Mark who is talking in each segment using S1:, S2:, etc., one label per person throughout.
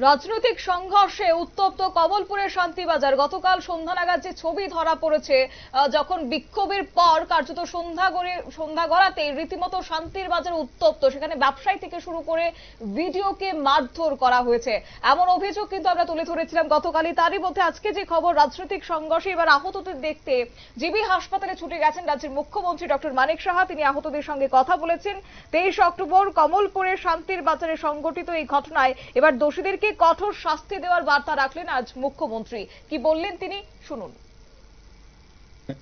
S1: রাজনৈতিক সংঘর্ষে উত্তপ্ত কমলপুরের শান্তিবাজার। গতকাল সন্ধ্যা নাগাদ যে ছবি ধরা পড়েছে, যখন বিক্ষোভের পর কার্যত সন্ধ্যা গড়াতে রীতিমতো শান্তির বাজার উত্তপ্ত। সেখানে ব্যবসায়ী থেকে শুরু করে ভিডিওকে মারধর করা হয়েছে, এমন অভিযোগ কিন্তু আমরা তুলে ধরেছিলাম গতকালই। তারই মধ্যে আজকে যে খবর, রাজনৈতিক সংঘর্ষে এবার আহতদের দেখতে জিবি হাসপাতালে ছুটে গেছেন রাজ্যের মুখ্যমন্ত্রী ডক্টর মানিক সাহা। তিনি আহতদের সঙ্গে কথা বলেছেন। 23 অক্টোবর কমলপুরের শান্তির বাজারে সংঘটিত এই ঘটনায় এবার দোষীদেরকে কঠোর শাস্তি দেওয়ার বার্তা রাখলেন আজ মুখ্যমন্ত্রী। কি বললেন তিনি, শুনুন।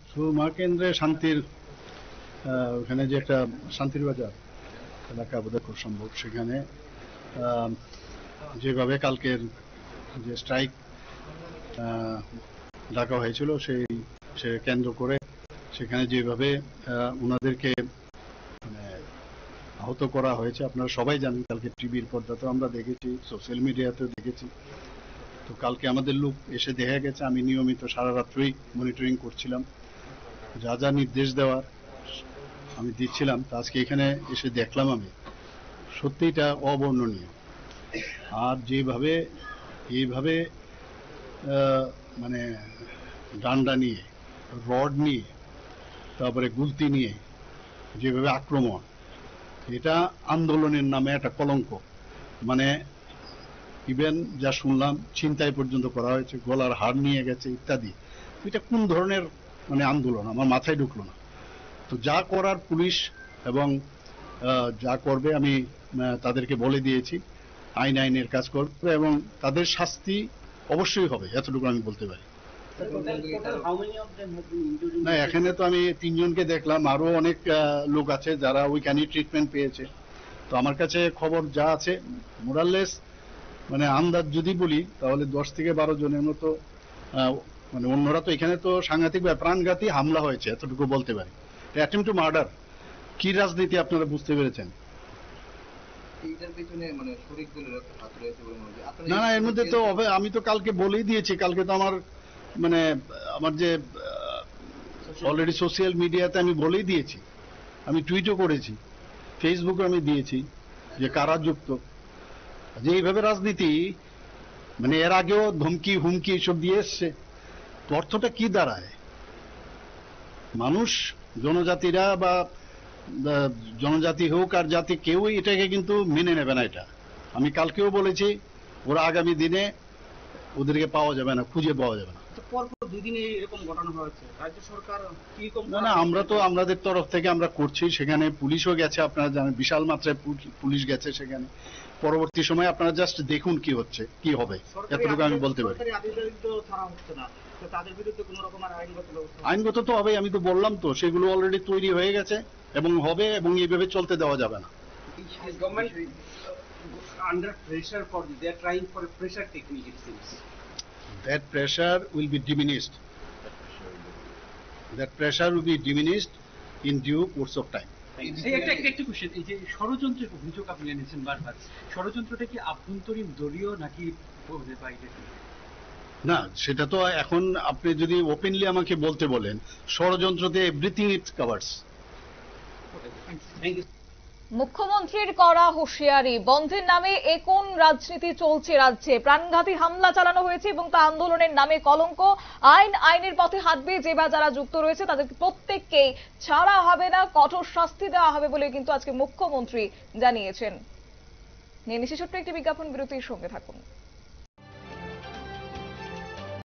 S2: সুরমা কেন্দ্রে শান্তির ওখানে যে একটা শান্তির বাজার এলাকা বোধহয় খুব সম্ভব, সেখানে যেভাবে কালকের যে স্ট্রাইক ডাকা হয়েছিল সে কেন্দ্র করে সেখানে যেভাবে ওনাদেরকে আহত করা হয়েছে আপনারা সবাই জানেন। কালকে টিভির পর্দাতেও আমরা দেখেছি, সোশ্যাল মিডিয়াতেও দেখেছি। তো কালকে আমাদের লোক এসে দেখা গেছে, আমি নিয়মিত সারা রাত্রই মনিটরিং করছিলাম, যা যা নির্দেশ দেওয়ার আমি দিচ্ছিলাম। তা আজকে এখানে এসে দেখলাম আমি, সত্যি এটা অবর্ণনীয়। আর এইভাবে মানে ডান্ডা নিয়ে, রড নিয়ে, তারপরে গুলতি নিয়ে যেভাবে আক্রমণ, এটা আন্দোলনের নামে একটা কলঙ্ক। মানে ইভেন যা শুনলাম ছিনতাই পর্যন্ত করা হয়েছে, গলার হাড় নিয়ে গেছে ইত্যাদি। এটা কোন ধরনের আন্দোলন আমার মাথায় ঢুকলো না। তো যা করার পুলিশ এবং যা করবে আমি তাদেরকে বলে দিয়েছি, আইনের কাজ করবে এবং তাদের শাস্তি অবশ্যই হবে, এতটুকু আমি বলতে পারি। না, এখানে তো আমি 3 জনকে দেখলাম, আরো অনেক লোক আছে যারা ওইখানেই ট্রিটমেন্ট পেয়েছে। তো আমার কাছে খবর যা আছে, মোরাললেস আন্দাজ যদি বলি তাহলে 10 থেকে 12 জনের মতো, অন্যরা তো এখানে তো সাংঘাতিক প্রাণঘাতী হামলা হয়েছে, এতটুকু বলতে পারি। Attempt to murder. কি রাজনীতি আপনারা বুঝতে পেরেছেন? না, এর মধ্যে তো আমি তো কালকে বলেই দিয়েছি। কালকে তো আমার যে অলরেডি সোশ্যাল মিডিয়াতে আমি বলেই দিয়েছি, আমি টুইটও করেছি, ফেসবুকে আমি দিয়েছি যে কারা যুক্ত। যে এইভাবে রাজনীতি এর আগেও ধমকি হুমকি এসব দিয়ে এসছে, তো অর্থটা কি দাঁড়ায়? মানুষ, জনজাতিরা বা জনজাতি হোক আর জাতি, কেউই এটাকে কিন্তু মেনে নেবে না। এটা আমি কালকেও বলেছি, ওরা আগামী দিনে ওদেরকে পাওয়া যাবে না, খুঁজে পাওয়া যাবে না। না, আমরা তো আমাদের তরফ থেকে আমরা করছি। সেখানে পুলিশও গেছে, আপনারা জানেন, বিশাল মাত্রায় পুলিশ গেছে সেখানে। পরবর্তী সময় আপনারা জাস্ট দেখুন কি হচ্ছে, কি হবে, এতটুকু আমি বলতে পারি। আইনগত তো হবে, আমি তো বললাম তো, সেগুলো অলরেডি তৈরি হয়ে গেছে এবং হবে, এবং এইভাবে চলতে দেওয়া যাবে না।
S3: Under pressure for they are trying for a pressure technique, it seems.
S2: That pressure will be diminished. That pressure will be diminished in due course of time.
S3: একটা কোশ্চেন, এই যে ষড়যন্ত্রের অভিযোগ আপনি এনেছেন বারবার, ষড়যন্ত্রটা কি আভ্যন্তরীণ দলীয় নাকি বাইরে?
S2: না, সেটা তো এখন আপনি যদি ওপেনলি আমাকে বলতে বলেন, ষড়যন্ত্রতে এভরিথিং ইট কভারস।
S1: মুখ্যমন্ত্রীর করা হুঁশিয়ারি, বন্ধের নামে কোন রাজনীতি চলছে রাজ্যে। প্রাণঘাতী হামলা চালানো হয়েছে এবং তা আন্দোলনের নামে কলঙ্ক। আইনের পথে হাঁটবে যে বা যারা যুক্ত রয়েছে তাদের প্রত্যেককেই ছাড়া হবে না, কঠোর শাস্তি দেওয়া হবে বলে কিন্তু আজকে মুখ্যমন্ত্রী জানিয়েছেন। নিয়ে নিচ্ছি ছোট্ট একটি বিজ্ঞাপন বিরতির, সঙ্গে থাকুন।